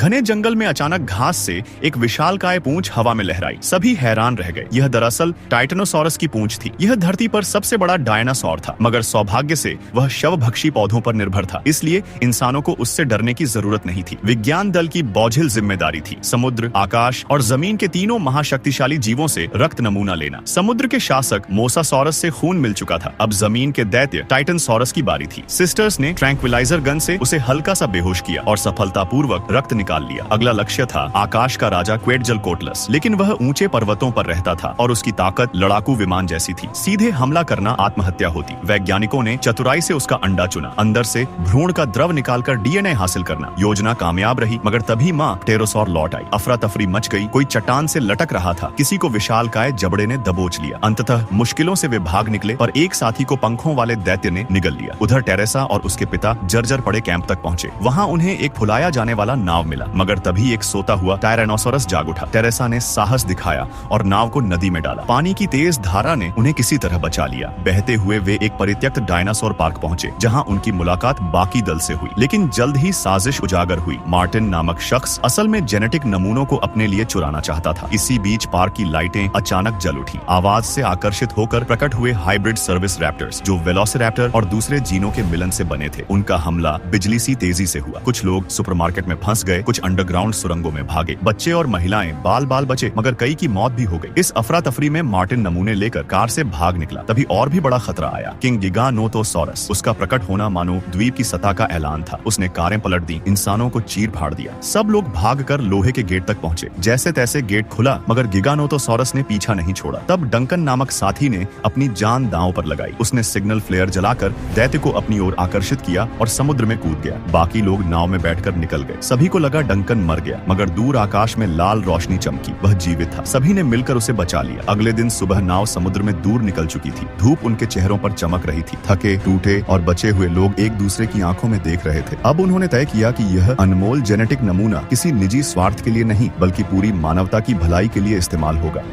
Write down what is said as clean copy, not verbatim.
घने जंगल में अचानक घास से एक विशालकाय पूंछ हवा में लहराई। सभी हैरान रह गए। यह दरअसल टाइटेनोसॉरस की पूंछ थी। यह धरती पर सबसे बड़ा डायनासोर था, मगर सौभाग्य से वह शवभक्षी पौधों पर निर्भर था, इसलिए इंसानों को उससे डरने की जरूरत नहीं थी। विज्ञान दल की बोझिल जिम्मेदारी थी समुद्र, आकाश और जमीन के तीनों महाशक्तिशाली जीवों से रक्त नमूना लेना। समुद्र के शासक मोसासॉरस से खून मिल चुका था, अब जमीन के दैत्य टाइटनसॉरस की बारी थी। सिस्टर्स ने ट्रैंक्विलाइजर गन से उसे हल्का सा बेहोश किया और सफलतापूर्वक रक्त निकाल लिया। अगला लक्ष्य था आकाश का राजा क्वेटजलकोटलस, लेकिन वह ऊंचे पर्वतों पर रहता था और उसकी ताकत लड़ाकू विमान जैसी थी। सीधे हमला करना आत्महत्या होती। वैज्ञानिकों ने चतुराई से उसका अंडा चुना, अंदर से भ्रूण का द्रव निकालकर डीएनए हासिल करना। योजना कामयाब रही, मगर तभी माँ टेरोसॉर लौट आई। अफरा तफरी मच गई। कोई चट्टान से लटक रहा था, किसी को विशालकाय जबड़े ने दबोच लिया। अंततः मुश्किलों से वे भाग निकले और एक साथी को पंखों वाले दैत्य ने निगल लिया। उधर टेरेसा और उसके पिता जर्जर पड़े कैंप तक पहुंचे। वहां उन्हें एक फुलाया जाने वाला नाव मिला, मगर तभी एक सोता हुआ टायरानोसोरस जाग उठा। टेरेसा ने साहस दिखाया और नाव को नदी में डाला। पानी की तेज धारा ने उन्हें किसी तरह बचा लिया। बहते हुए वे एक परित्यक्त डायनासोर पार्क पहुंचे, जहां उनकी मुलाकात बाकी दल से हुई। लेकिन जल्द ही साजिश उजागर हुई। मार्टिन नामक शख्स असल में जेनेटिक नमूनों को अपने लिए चुराना चाहता था। इसी बीच पार्क की लाइटें अचानक जल उठी। आवाज से आकर्षित होकर प्रकट हुए हाइब्रिड सर्विस रैप्टर्स, जो वेलोसिरैप्टर और दूसरे जीनों के मिलन से बने थे। उनका हमला बिजली सी तेजी से हुआ। कुछ लोग सुपरमार्केट में फंस गए, कुछ अंडरग्राउंड सुरंगों में भागे। बच्चे और महिलाएं बाल बाल बचे, मगर कई की मौत भी हो गई। इस अफरा तफरी में मार्टिन नमूने लेकर कार से भाग निकला। तभी और भी बड़ा खतरा आया, किंग गिगानोटोसॉरस। उसका प्रकट होना मानो द्वीप की सतह का ऐलान था। उसने कारें पलट दी, इंसानों को चीर फाड़ दिया। सब लोग भागकर लोहे के गेट तक पहुंचे। जैसे तैसे गेट खुला, मगर गिगानोटोसॉरस ने पीछा नहीं छोड़ा। तब डंकन नामक साथी ने अपनी जान दांव पर लगाई। उसने सिग्नल फ्लेयर जलाकर दैत्य को अपनी ओर आकर्षित किया और समुद्र में कूद गया। बाकी लोग नाव में बैठकर निकल गए। सभी को लगा डंकन मर गया, मगर दूर आकाश में लाल रोशनी चमकी। वह जीवित था। सभी ने मिलकर उसे बचा लिया। अगले दिन सुबह नाव समुद्र में दूर निकल चुकी थी। धूप उनके चेहरों पर चमक रही थी। थके, टूटे और बचे हुए लोग एक दूसरे की आंखों में देख रहे थे। अब उन्होंने तय किया कि यह अनमोल जेनेटिक नमूना किसी निजी स्वार्थ के लिए नहीं, बल्कि पूरी मानवता की भलाई के लिए इस्तेमाल होगा।